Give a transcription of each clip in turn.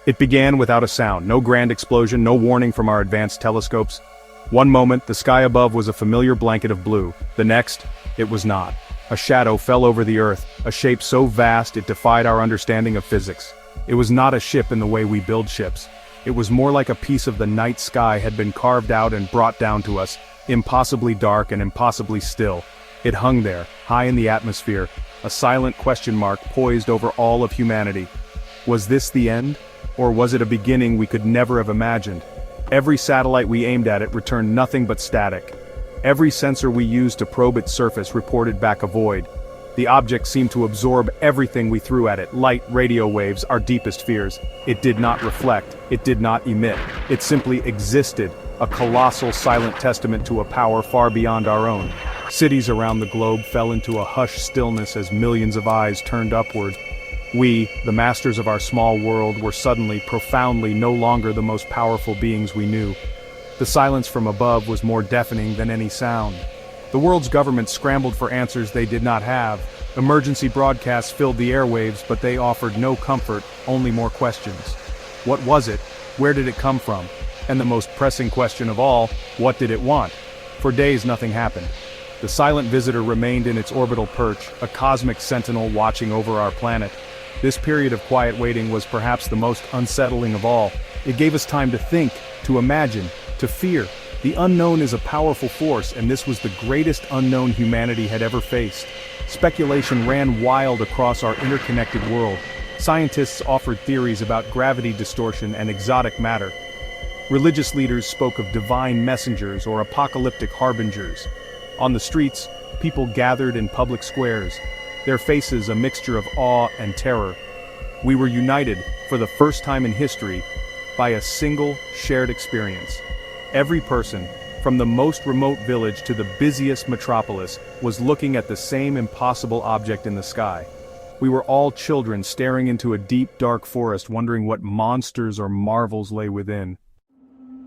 It began without a sound, no grand explosion, no warning from our advanced telescopes. One moment, the sky above was a familiar blanket of blue. The next, it was not. A shadow fell over the earth, a shape so vast it defied our understanding of physics. It was not a ship in the way we build ships. It was more like a piece of the night sky had been carved out and brought down to us, impossibly dark and impossibly still. It hung there, high in the atmosphere, a silent question mark poised over all of humanity. Was this the end? Or was it a beginning we could never have imagined? Every satellite we aimed at it returned nothing but static. Every sensor we used to probe its surface reported back a void. The object seemed to absorb everything we threw at it, light, radio waves, our deepest fears. It did not reflect, it did not emit, it simply existed, a colossal silent testament to a power far beyond our own. Cities around the globe fell into a hushed stillness as millions of eyes turned upward. We, the masters of our small world, were suddenly, profoundly no longer the most powerful beings we knew. The silence from above was more deafening than any sound. The world's government scrambled for answers they did not have. Emergency broadcasts filled the airwaves, but they offered no comfort, only more questions. What was it? Where did it come from? And the most pressing question of all, what did it want? For days nothing happened. The silent visitor remained in its orbital perch, a cosmic sentinel watching over our planet. This period of quiet waiting was perhaps the most unsettling of all. It gave us time to think, to imagine, to fear. The unknown is a powerful force, and this was the greatest unknown humanity had ever faced. Speculation ran wild across our interconnected world. Scientists offered theories about gravity distortion and exotic matter. Religious leaders spoke of divine messengers or apocalyptic harbingers. On the streets, people gathered in public squares, their faces a mixture of awe and terror. We were united, for the first time in history, by a single, shared experience. Every person, from the most remote village to the busiest metropolis, was looking at the same impossible object in the sky. We were all children staring into a deep, dark forest, wondering what monsters or marvels lay within.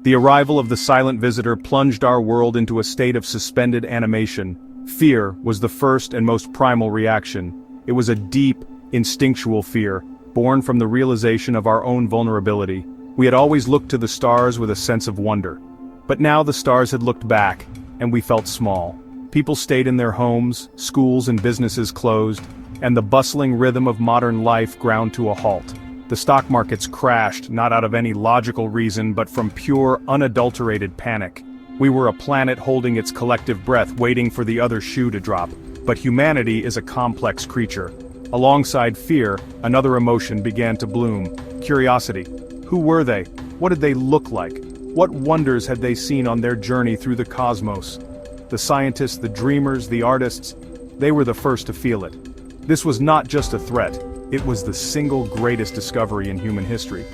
The arrival of the silent visitor plunged our world into a state of suspended animation. Fear was the first and most primal reaction. It was a deep, instinctual fear, born from the realization of our own vulnerability. We had always looked to the stars with a sense of wonder. But now the stars had looked back, and we felt small. People stayed in their homes, schools and businesses closed, and the bustling rhythm of modern life ground to a halt. The stock markets crashed, not out of any logical reason, but from pure, unadulterated panic. We were a planet holding its collective breath, waiting for the other shoe to drop. But humanity is a complex creature. Alongside fear, another emotion began to bloom: curiosity. Who were they? What did they look like? What wonders had they seen on their journey through the cosmos? The scientists, the dreamers, the artists, they were the first to feel it. This was not just a threat, it was the single greatest discovery in human history.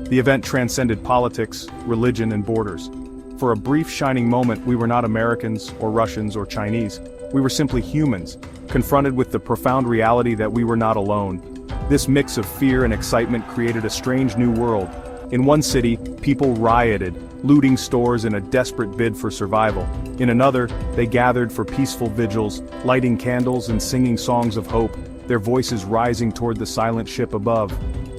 The event transcended politics, religion, and borders. For a brief shining moment, we were not Americans, or Russians, or Chinese. We were simply humans, confronted with the profound reality that we were not alone. This mix of fear and excitement created a strange new world. In one city, people rioted, looting stores in a desperate bid for survival. In another, they gathered for peaceful vigils, lighting candles and singing songs of hope, their voices rising toward the silent ship above.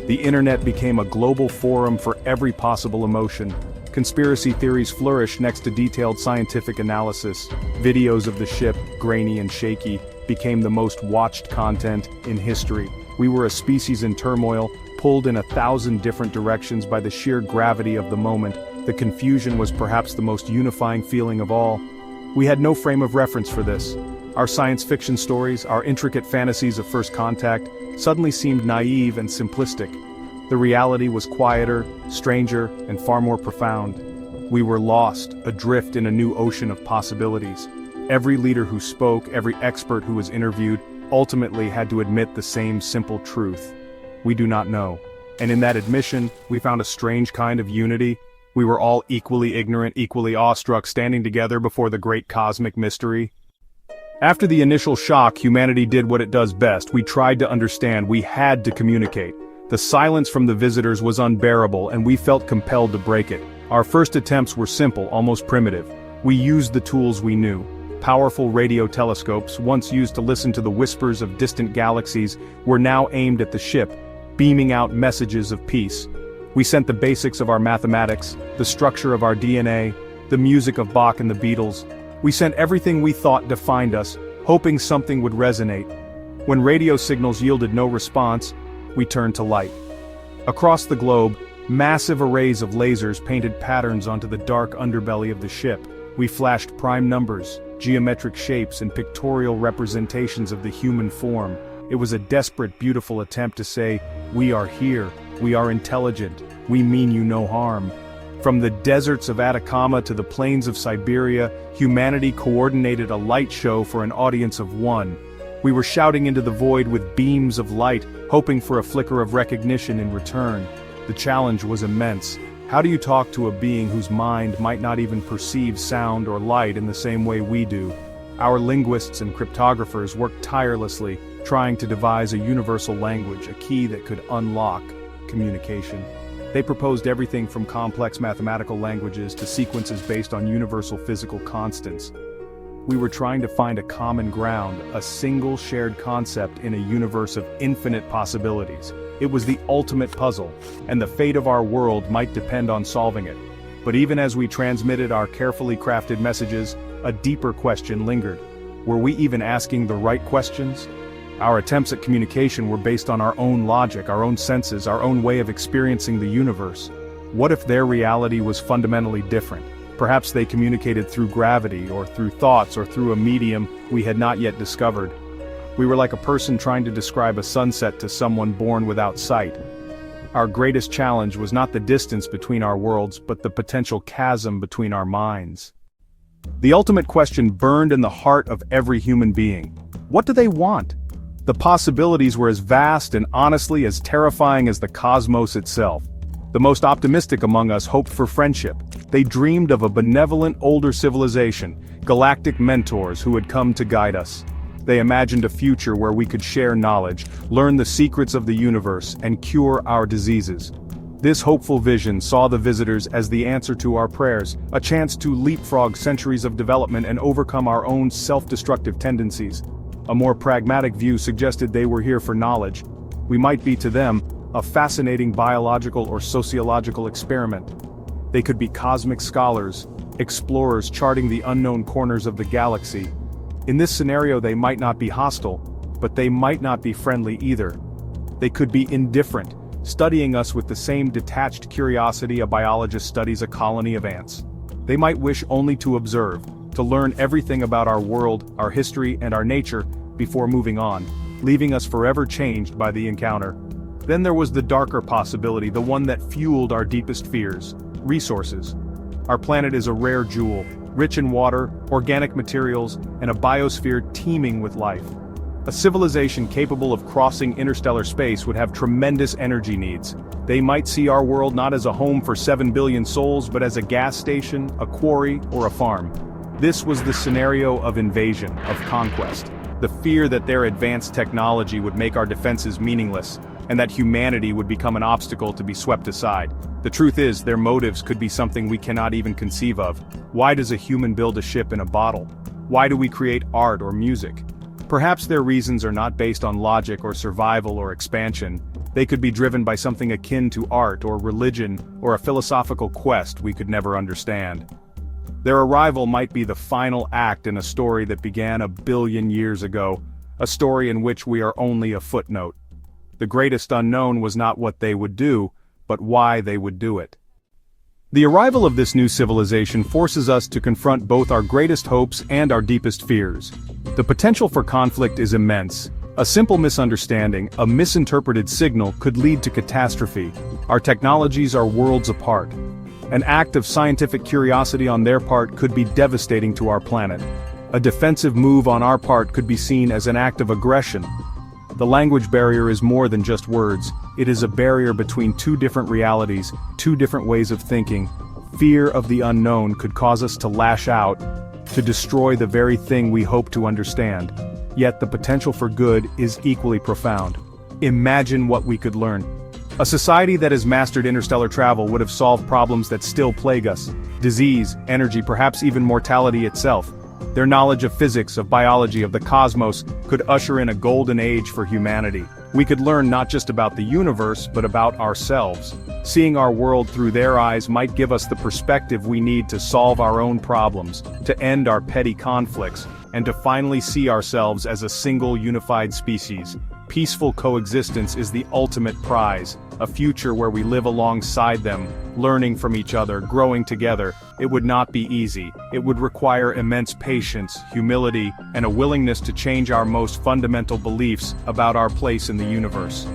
The internet became a global forum for every possible emotion. Conspiracy theories flourished next to detailed scientific analysis. Videos of the ship, grainy and shaky, became the most watched content in history. We were a species in turmoil, pulled in 1,000 different directions by the sheer gravity of the moment. The confusion was perhaps the most unifying feeling of all. We had no frame of reference for this. Our science fiction stories, our intricate fantasies of first contact, suddenly seemed naive and simplistic. The reality was quieter, stranger, and far more profound. We were lost, adrift in a new ocean of possibilities. Every leader who spoke, every expert who was interviewed, ultimately had to admit the same simple truth: we do not know. And in that admission, we found a strange kind of unity. We were all equally ignorant, equally awestruck, standing together before the great cosmic mystery. After the initial shock, humanity did what it does best. We tried to understand, we had to communicate. The silence from the visitors was unbearable, and we felt compelled to break it. Our first attempts were simple, almost primitive. We used the tools we knew. Powerful radio telescopes, once used to listen to the whispers of distant galaxies, were now aimed at the ship, beaming out messages of peace. We sent the basics of our mathematics, the structure of our DNA, the music of Bach and the Beatles. We sent everything we thought defined us, hoping something would resonate. When radio signals yielded no response, we turned to light. Across the globe, massive arrays of lasers painted patterns onto the dark underbelly of the ship. We flashed prime numbers, geometric shapes, and pictorial representations of the human form. It was a desperate, beautiful attempt to say, "We are here, we are intelligent, we mean you no harm." From the deserts of Atacama to the plains of Siberia, humanity coordinated a light show for an audience of one. We were shouting into the void with beams of light, hoping for a flicker of recognition in return. The challenge was immense. How do you talk to a being whose mind might not even perceive sound or light in the same way we do? Our linguists and cryptographers worked tirelessly, trying to devise a universal language, a key that could unlock communication. They proposed everything from complex mathematical languages to sequences based on universal physical constants. We were trying to find a common ground, a single shared concept in a universe of infinite possibilities. It was the ultimate puzzle, and the fate of our world might depend on solving it. But even as we transmitted our carefully crafted messages, a deeper question lingered. Were we even asking the right questions? Our attempts at communication were based on our own logic, our own senses, our own way of experiencing the universe. What if their reality was fundamentally different? Perhaps they communicated through gravity, or through thoughts, or through a medium we had not yet discovered. We were like a person trying to describe a sunset to someone born without sight. Our greatest challenge was not the distance between our worlds, but the potential chasm between our minds. The ultimate question burned in the heart of every human being. What do they want? The possibilities were as vast and honestly as terrifying as the cosmos itself. The most optimistic among us hoped for friendship. They dreamed of a benevolent older civilization, galactic mentors who would come to guide us. They imagined a future where we could share knowledge, learn the secrets of the universe, and cure our diseases. This hopeful vision saw the visitors as the answer to our prayers, a chance to leapfrog centuries of development and overcome our own self-destructive tendencies. A more pragmatic view suggested they were here for knowledge. We might be to them a fascinating biological or sociological experiment. They could be cosmic scholars, explorers charting the unknown corners of the galaxy. In this scenario, they might not be hostile, but they might not be friendly either. They could be indifferent, studying us with the same detached curiosity a biologist studies a colony of ants. They might wish only to observe, to learn everything about our world, our history, and our nature before moving on, leaving us forever changed by the encounter. Then there was the darker possibility, the one that fueled our deepest fears: resources. Our planet is a rare jewel, rich in water, organic materials, and a biosphere teeming with life. A civilization capable of crossing interstellar space would have tremendous energy needs. They might see our world not as a home for 7 billion souls, but as a gas station, a quarry, or a farm. This was the scenario of invasion, of conquest. The fear that their advanced technology would make our defenses meaningless, and that humanity would become an obstacle to be swept aside. The truth is, their motives could be something we cannot even conceive of. Why does a human build a ship in a bottle? Why do we create art or music? Perhaps their reasons are not based on logic or survival or expansion. They could be driven by something akin to art or religion or a philosophical quest we could never understand. Their arrival might be the final act in a story that began 1 billion years ago, a story in which we are only a footnote. The greatest unknown was not what they would do, but why they would do it. The arrival of this new civilization forces us to confront both our greatest hopes and our deepest fears. The potential for conflict is immense. A simple misunderstanding, a misinterpreted signal, could lead to catastrophe. Our technologies are worlds apart. An act of scientific curiosity on their part could be devastating to our planet. A defensive move on our part could be seen as an act of aggression. The language barrier is more than just words. It is a barrier between two different realities, two different ways of thinking. Fear of the unknown could cause us to lash out, to destroy the very thing we hope to understand. Yet the potential for good is equally profound. Imagine what we could learn. A society that has mastered interstellar travel would have solved problems that still plague us: disease, energy, perhaps even mortality itself. Their knowledge of physics, of biology, of the cosmos could usher in a golden age for humanity. We could learn not just about the universe but about ourselves. Seeing our world through their eyes might give us the perspective we need to solve our own problems, to end our petty conflicts, and to finally see ourselves as a single unified species. Peaceful coexistence is the ultimate prize, a future where we live alongside them, learning from each other, growing together. It would not be easy. It would require immense patience, humility, and a willingness to change our most fundamental beliefs about our place in the universe.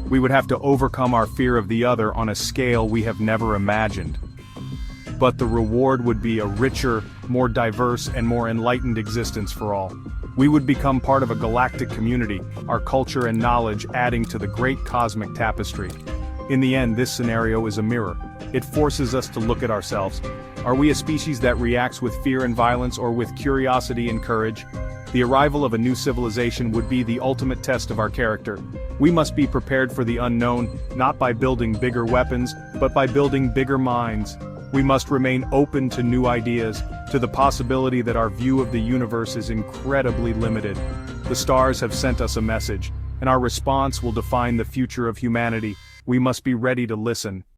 We would have to overcome our fear of the other on a scale we have never imagined. But the reward would be a richer, more diverse, and more enlightened existence for all. We would become part of a galactic community, our culture and knowledge adding to the great cosmic tapestry. In the end, this scenario is a mirror. It forces us to look at ourselves. Are we a species that reacts with fear and violence or with curiosity and courage? The arrival of a new civilization would be the ultimate test of our character. We must be prepared for the unknown, not by building bigger weapons, but by building bigger minds. We must remain open to new ideas, to the possibility that our view of the universe is incredibly limited. The stars have sent us a message, and our response will define the future of humanity. We must be ready to listen,